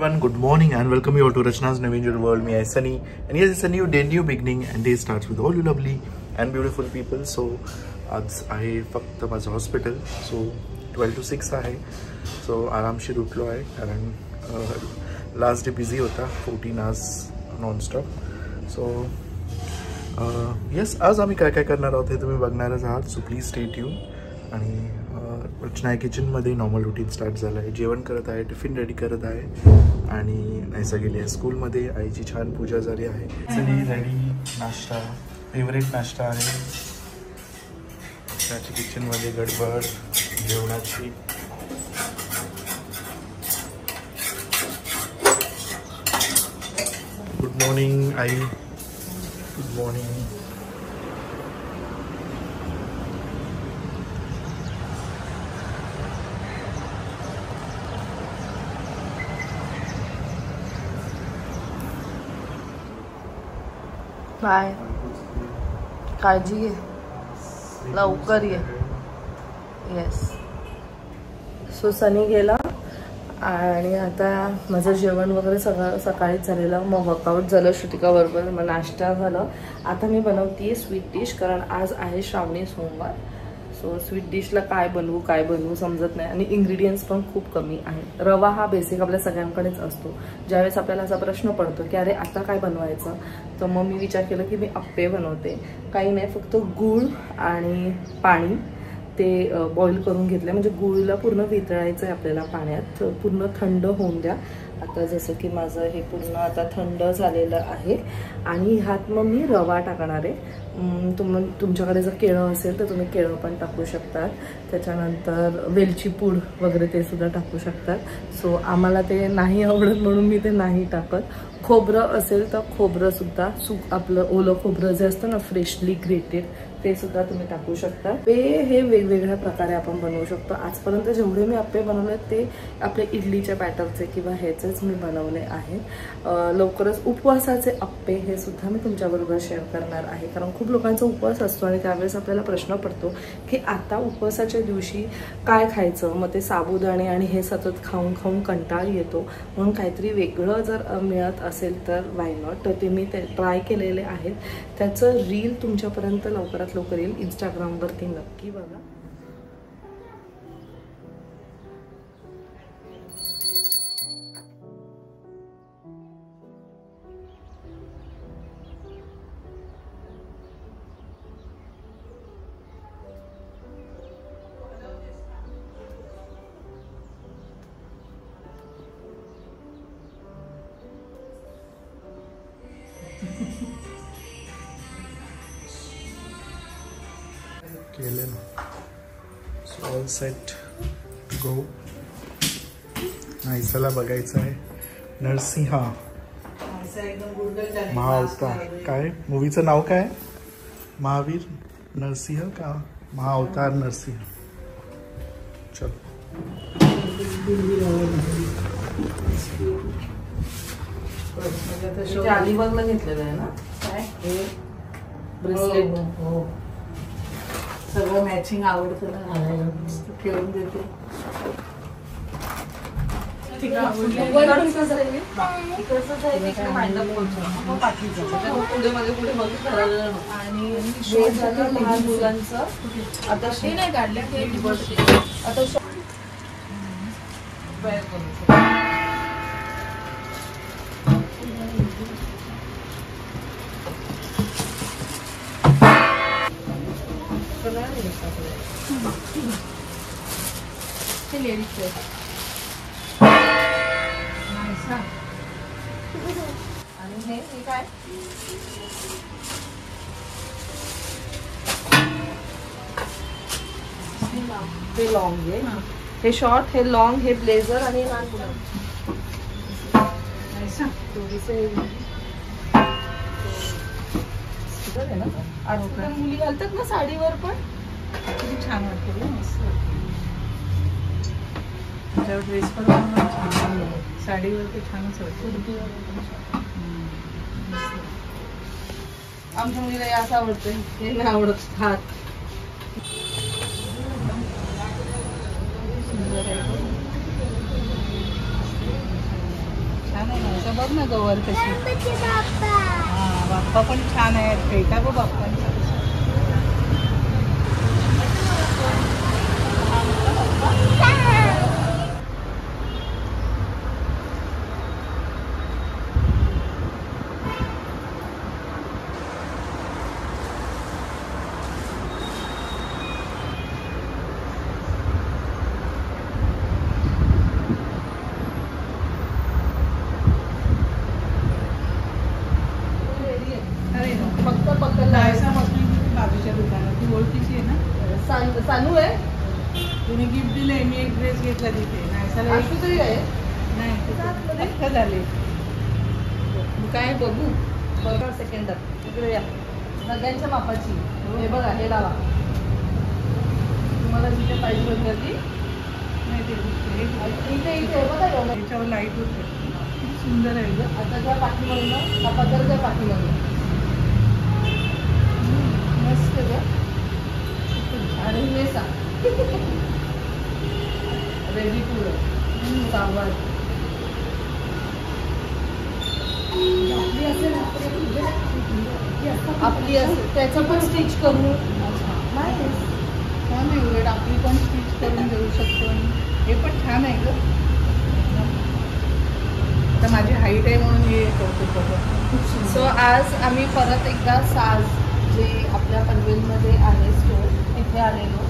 everyone, good morning and welcome you all to Rachna's Navinger World. Me, I Sunny, and yes, it's a new day, new beginning, and day starts with all you lovely and beautiful people. So, आज आहे फक्त माझं hospital. So 12 to 6 आहे. So आरामशीर उठलो आहे कारण last day busy होता, 14 hours नॉनस्टॉप. सो येस, आज आम्ही काय काय करणार आहोत हे तुम्ही बघणारच आहात. So please stay tune. आणि रचना किचनमध्ये नॉर्मल रुटीन स्टार्ट झालं आहे. जेवण करत आहे, टिफिन रेडी करत आहे आणि नैसा गेली आहे स्कूलमध्ये. आईची छान पूजा झाली आहे. रेडी नाश्ता, फेवरेट नाश्ता आहे. रचनाच्या किचनमध्ये गडबड जेवणाची. गुड मॉर्निंग आई. Good morning. बाय. काळजी घे, लवकर ये. येस. सो सनी गेला आणि आता माझं जेवण वगैरे सगळं सकाळीच झालेलं. मग वर्कआउट झालं श्रुतिकाबरोबर, मग नाश्ता झालं. आता मी बनवते स्वीट डिश कारण आज आहे श्रावणी सोमवार. सो स्वीट डिशला काय बनवू समजत नाही आणि इंग्रेडियंट्स पण खूप कमी आहेत. रवा हा बेसिक आपल्या सगळ्यांकडेच असतो. ज्यावेळेस आपल्याला असा प्रश्न पडतो की अरे आता काय बनवायचं, तर मग मी विचार केला की मी अप्पे बनवते. काही नाही, फक्त गूळ आणि पाणी ते बॉईल करून घेतलं. म्हणजे गूळला पूर्ण वितळायचं आहे आपल्याला पाण्यात, पूर्ण थंड होऊन द्या. आता जसं की माझं हे पूर्ण आता थंड झालेलं आहे आणि ह्यात मग मी रवा टाकणार आहे. तुमच्याकडे जर केळं असेल तर तुम्ही केळं पण टाकू शकतात. त्याच्यानंतर वेलची पूड वगैरे ते सुद्धा टाकू शकतात. सो आम्हाला ते नाही आवडत म्हणून मी ते नाही टाकत. खोबरं असेल तर खोबरंसुद्धा आपलं ओलं खोबरं जे असतं ना, फ्रेशली ग्रेटेड, ते सुद्धा तुम्ही टाकू शकता. हे वेगवेगळ्या प्रकारे आपण बनवू शकतो. आजपर्यंत जेवढे मी अप्पे बनवले ते आपले इडलीच्या बॅटरचे किंवा ह्याचेच मी बनवले आहेत. लवकरच उपवासाचे अप्पे हे सुद्धा मी तुमच्याबरोबर शेअर करणार आहे कारण खूप लोकांचा उपवास असतो आणि त्यावेळेस आपल्याला प्रश्न पडतो की आता उपवासाच्या दिवशी काय खायचं. मग ते साबुदाणे आणि हे सतत खाऊन खाऊन कंटाळ येतो. म्हणून काहीतरी वेगळं जर मिळत असेल तर वाय नॉट. तर ते मी ट्राय केलेले आहेत. त्याचं रील तुमच्यापर्यंत लवकरात लवकर येईल. इंस्टाग्रामवरती नक्की बघा. केले ना. So all set to go. नाईसाला बघायचं आहे नरसिंहा महाअवतार. काय मूवीचं नाव काय? महावीर नरसिंह का महाअवतार नरसिंह. चल. अलिबागला घेतलेलं आहे ना काय हे ब्रेसलेट. हो, सगळं मॅचिंग आवडतं ना घालायला. ठेवून देते. आणि हे झालं लहान मुलांचं. आता ते नाही काढलं, आता आणि हे काय ते लॉंग आहे, हे शॉर्ट, हे लॉंग, हे ब्लेझर आणि लहान आजकाल मुली घालतात ना साडीवर पण. किती छान वाटतं ना. त्याच्यावर ड्रेस पण छान, साडीवर ते छानच वाटतं. आमच्या मुलीला असं आवडतं, हे नाही आवडत. हात छान आहे ना. बघ ना गवर कशी. हा बाप्पा पण छान आहे. फेटा बघ बाप्पांचा. बाजूच्या दुकानात ती ओळखीची आहे ना. चालू आहे. तिने गिफ्ट दिलंय. मी एक ड्रेस घेतला तिथे. तरी आहे नाही झाले. काय बघू. बघा सेकंडर इकडे या. सगळ्यांच्या मापाची. हे बघा हे लावा. तुम्हाला जिथे पाहिजे होती इथे इथे बघा त्याच्यावर लाईट होते. खूप सुंदर आहे ग. आता त्या पाठीमागून हा पदर त्या पाठीमागून मस्त ग. आणि मेसा रेडी टू सावध. आपली असेल त्याचं पण स्टिच करू. नाही छान आहे. उलट आपली पण स्टिच करून देऊ शकतो. हे पण छान आहे ग. आता माझी हाईट आहे म्हणून हे करतो. सो आज आम्ही परत एकदा साज जे आपल्या पनवेलमध्ये आहे स्टोर तिथे आलेलो.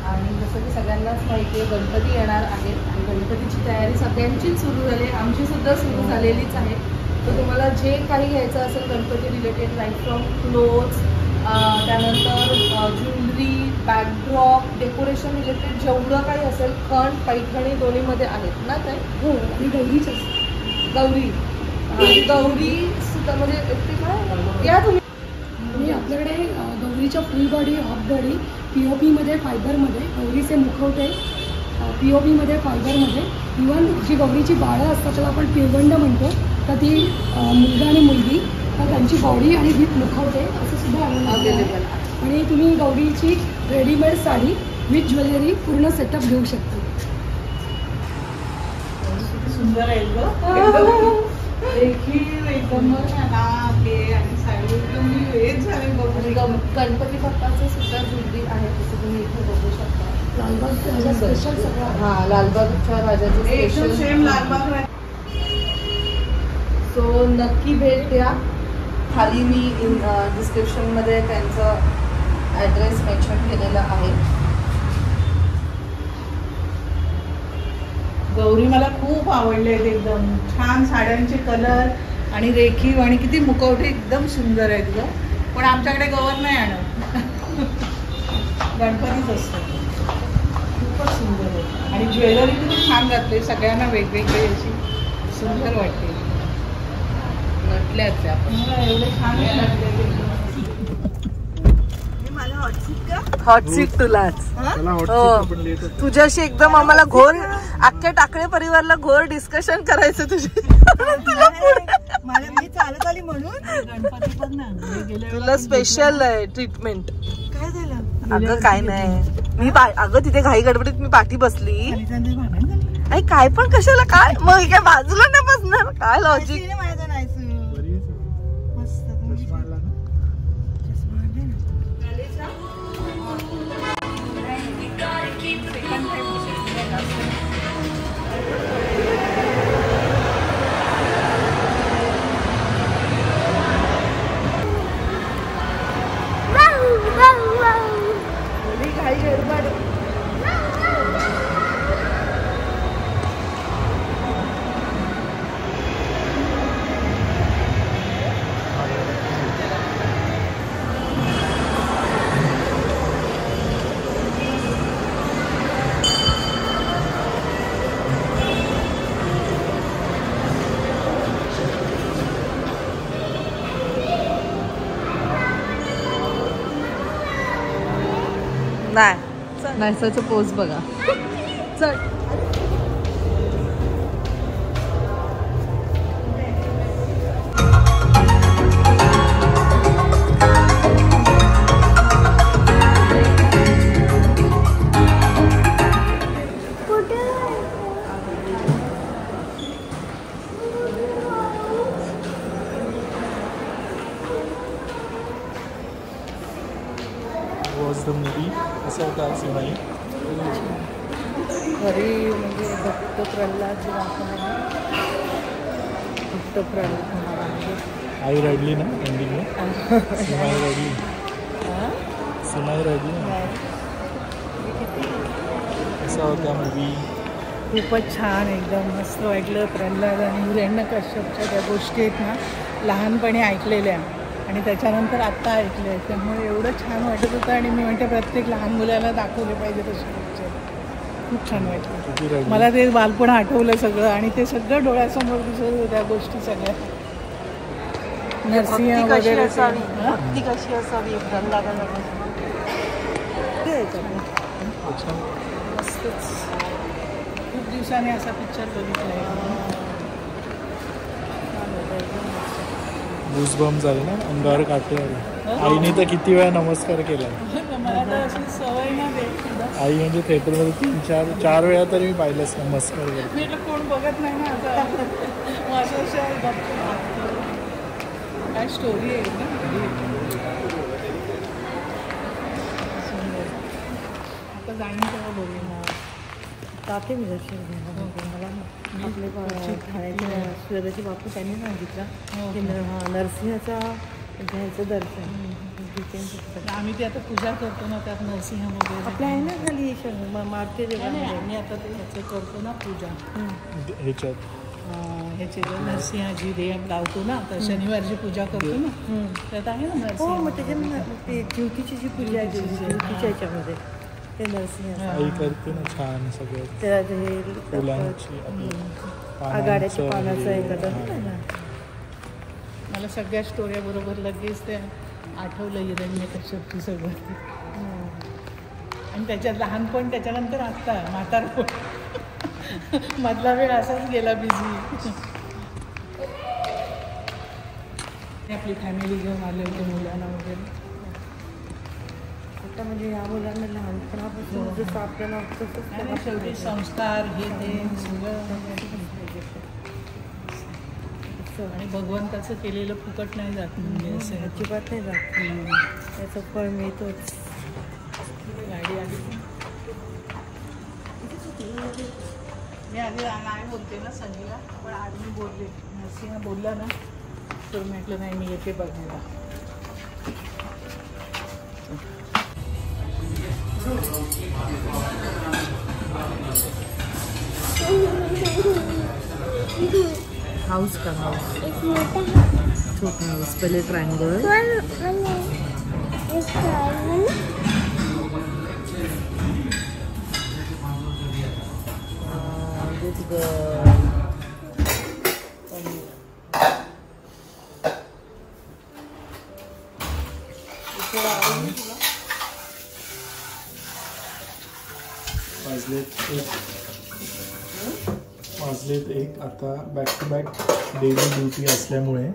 आणि जसं की सगळ्यांनाच माहिती आहे गणपती येणार आहेत आणि गणपतीची तयारी सगळ्यांचीच सुरू झाली. आमची सुद्धा सुरू झालेलीच आहे. तर तुम्हाला जे काही घ्यायचं असेल Ganpati related like from clothes त्यानंतर ज्वेलरी बॅकड्रॉप डेकोरेशन रिलेटेड जेवढं काही असेल खण पैठणी दोन्हीमध्ये आहेत ना काय. हो आणि गौरीच असते. गौरी सुद्धा म्हणजे ते काय या तुम्ही. आणि आपल्याकडे गौरीच्या full body half body POP मध्ये फायबरमध्ये गौरीचे मुखवटे POP मध्ये फायबरमध्ये. इवन जी गौरीची बाळं असतात त्याला आपण पिळवंड म्हणतो. तर ती मुलगा आणि मुलगी तर त्यांची बॉडी आणि विथ मुखवटे असं सुद्धा अवेलेबल आहे. आणि तुम्ही गौरीची रेडीमेड साडी विथ ज्वेलरी पूर्ण सेटअप घेऊ शकता. सुंदर आहे ग. देखील एकदम आणि साडी एकदम वेज झाले. गणपती बाप्पाचं सुद्धा ज्वेलरी आहे तसं तुम्ही इथे बघू शकता. लालबाग स्पेशल सगळं. हां लालबागच्या राजाचं स्पेशल सेम लालबाग. सो नक्की भेट द्या. खाली मी डिस्क्रिप्शनमध्ये त्यांचं ॲड्रेस मेन्शन केलेला आहे. गौरी मला खूप आवडले आहेत. एकदम छान साड्यांचे कलर आणि रेखीव आणि किती मुखवटे एकदम सुंदर आहेत ग. पण आमच्याकडे गवर नाही आणत. गणपतीच असतो. खूपच सुंदर आहे. आणि ज्वेलरी किती छान घातली. सगळ्यांना वेगवेगळी अशी सुंदर वाटते. नटल्याच आपण एवढे छान हॉट सीट तुलाच. तुझ्याशी एकदम आम्हाला घोर अख्ख्या टाकळे परिवारला घोर डिस्कशन करायचं तुझे. मी चालत आली म्हणून गणपती पण ना तुला स्पेशल ट्रीटमेंट. काय झालं. अगं काय नाही. मी अगं तिथे घाई गडबडीत मी पाठी बसली. आई काय पण कशाला काय मग काय बाजूला नाही बसणार काय लॉजिक. घाई गडबड. नाही नाहीसाचं पोज बघा. चल वॉज द मूवी. असं होता सिनेमाही. घरी म्हणजे भक्त प्रल्हाद जे दाखवलं, भक्त प्रल्हाद आई रडली ना एंडिंगला. सिनेमाही रडली. सिनेमाही रडली ना. असा होता मूवी. खूपच छान, एकदम मस्त वाटलं. प्रल्हाद आणि हिरण्यकश्यपच्या त्या गोष्टी आहेत ना, लहानपणी ऐकलेल्या आणि त्याच्यानंतर आत्ता ऐकले, त्यामुळे एवढं छान वाटत होतं. आणि मी म्हणते प्रत्येक लहान मुलाला दाखवले पाहिजे तसे पिक्चर. खूप छान वाटलं मला. ते बालपण आठवलं सगळं आणि ते सगळं डोळ्यासमोर दिसत होतं त्या गोष्टी सगळ्या. नरसिंह वगैरे भक्ती कशी असावी प्रल्हादाला. मस्तच. खूप दिवसांनी असा पिक्चर बघितला. गुजबम्स झाले ना, अंगावर काटे आले. आईने तर किती वेळा नमस्कार केला. मला तर अशी सवय ना देत. आई म्हणजे थिएटरमध्ये 4 वेळा तरी मी पाहिलंच नमस्कार केला. मी तर कोण बघत नाही ना आता. माझं काय स्टोरी आहे ना. आता जाईन तेव्हा बघेन. जाते मी दर्शन घ्यायला. मला आपले ठाण्याचे सुरदाचे बापू त्यांनी सांगितलं की नरसिंहाचा घ्यायचं दर्शन. आम्ही ते आता पूजा करतो ना, त्यात नरसिंह वगैरे आपल्या आहे ना खाली मारते देवामध्ये. मी आता ते ह्याचं करतो ना पूजा, ह्याच्यात ह्याचे नरसिंहाजी देव लावतो ना, तर शनिवारची पूजा करतो ना, त्यात आहे ना नरसिंह. हो, मग त्याच्यामध्ये ते ज्योतीची जी पूजा आहे ज्योतीच्या ह्याच्यामध्ये ते नरसिंह आई करते ना छान सगळं. त्याला फुलांची आघाड्याच्या पानाचं हे करतात ना. मला सगळ्या स्टोऱ्या बरोबर लगेच त्या आठवलं हिरण्यकश्यपची सगळं. आणि त्याच्यात लहानपण, त्याच्यानंतर आत्ता म्हातारपण, मधला वेळ असाच गेला बिझी. आपली फॅमिली घेऊन आले होते मुलांना वगैरे. आता म्हणजे या मुलांना लहानपणापासून जसं आपल्याला तसंच शेवटी संस्कार हे ते सगळं. आणि भगवंताचं केलेलं फुकट नाही जात. म्हणजे असं अजिबात नाही जात. त्याचं फळ मिळतोच. गाडी आली. मी आधी नाही बोलते ना सनीला, पण आज मी बोलले. नरसिंह बोलला ना, तर म्हटलं नाही मी येते बघायला. हाऊस का हाऊस छोटा हाऊस. पहिले ट्रायंगल. वाजलेत 1. आता back to back daily duty असल्यामुळे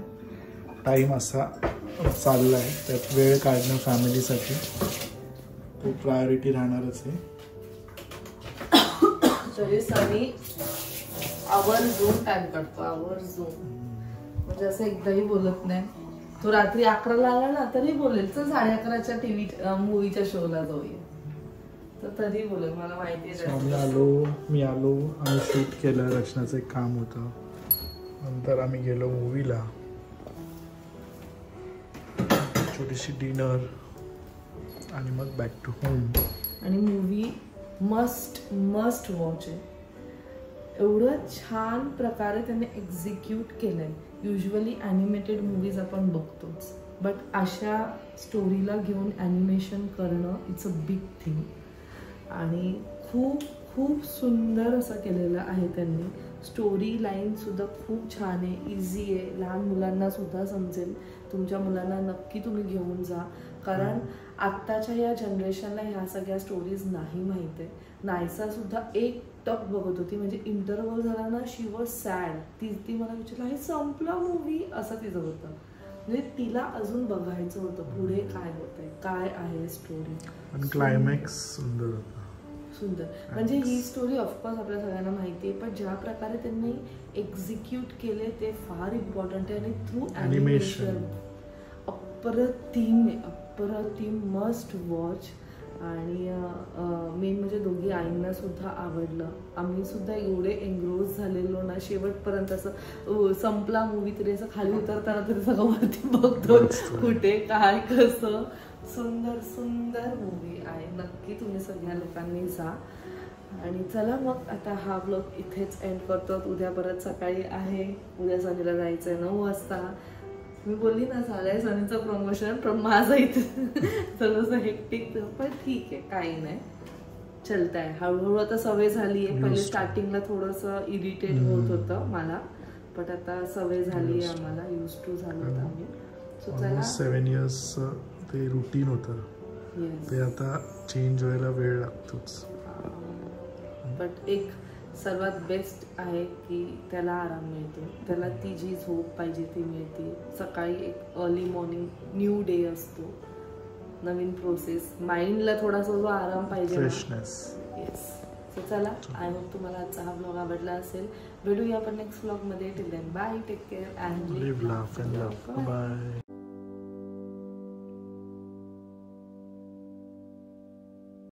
टाईम असा चालला आहे. त्यात वेळ काढणं फॅमिलीसाठी तो प्रायोरिटी राहणारच आहे. तरी सनी आवर्जून टाइम काढतो. आवर्जून म्हणजे असं एकदाही बोलत नाही. तो रात्री 11ला आला ना तरी बोलेल तर 11:30च्या टीव्ही मूवीच्या शोला जाऊया, तर तरी बोलेल. मला माहिती आहे. मी आलो आणि शूट केलं. रचनाचं एक काम होतं. नंतर आम्ही गेलो मूवीला. छोटीशी डिनर आणि मग बॅक टू होम. आणि मूवी मस्ट वॉच आहे. एवढं छान प्रकारे त्याने एक्झिक्यूट केलंय. युजली ॲनिमेटेड मूवीज आपण बघतोच, बट अशा स्टोरीला घेऊन ॲनिमेशन करणं इट्स अ बिग थिंग. आणि खूप खूप सुंदर असं केलेलं आहे त्यांनी. स्टोरी लाईनसुद्धा खूप छान आहे, इझी आहे. लहान मुलांना सुद्धा समजेल. तुमच्या मुलांना नक्की तुम्ही घेऊन जा, कारण आत्ताच्या या जनरेशनला ह्या सगळ्या स्टोरीज नाही माहीत आहे. नायसासुद्धा एक टक बघत होती, म्हणजे इंटरव्हल झाला ना, शी वॉज सॅड. ती मला विचारलं हे संपला मूवी, असं तिचं होतं. म्हणजे तिला अजून बघायचं होतं पुढे काय होतंय, काय आहे स्टोरी. आणि क्लायमॅक्स सुंदर होता. सुंदर म्हणजे ही स्टोरी ऑफकोर्स आपल्या सगळ्यांना माहिती आहे, पण ज्या प्रकारे त्यांनी एक्झिक्यूट केले ते फार इम्पॉर्टंट आहे. आणि थ्रू ॲनिमेशन अप्रतिम अप्रतिम, मस्ट वॉच. आणि मेन म्हणजे दोघी आईंना सुद्धा आवडलं. आम्ही सुद्धा एवढे एन्ग्रोज झालेलो ना, शेवटपर्यंत असं संपला मूवी तरी असं खाली उतरताना तरी सगळं वरती बघतो कुठे काय कसं. सुंदर सुंदर मूवी आहे. नक्की तुम्ही सगळ्या लोकांनी जा. आणि चला मग आता हा ब्लॉग इथेच एंड करतो. उद्या परत सकाळी आहे. उद्या सनीला जायचं आहे 9 वाजता. मी बोलली ना झालंय सनीचं प्रमोशन, पण माझं इथं थोडंसं हेक्टिक, पण ठीक आहे काही नाही, चलत आहे. हळूहळू आता सवय झाली आहे. पहिले स्टार्टिंगला थोडंसं इरिटेट होत होतं मला, पण आता सवय झाली आहे आम्हाला, यूज टू झालो होतं आम्ही. सो चला 7 years ते रुटीन होतं, ते आता चेंज व्हायला वेळ लागतोच. बट एक सर्वात बेस्ट आहे की त्याला आराम मिळतो, त्याला ती जी झोप पाहिजे ती मिळते. सकाळी एक अर्ली मॉर्निंग न्यू डे असतो, नवीन प्रोसेस, माइंडला थोडासा जो आराम पाहिजे, फ्रेशनेस. येस. सो चला, आय होप तुम्हाला आजचा हा ब्लॉग आवडला असेल. भेटूया आपण नेक्स्ट ब्लॉगमध्ये. Till then bye, take care and live, laugh and love. Bye.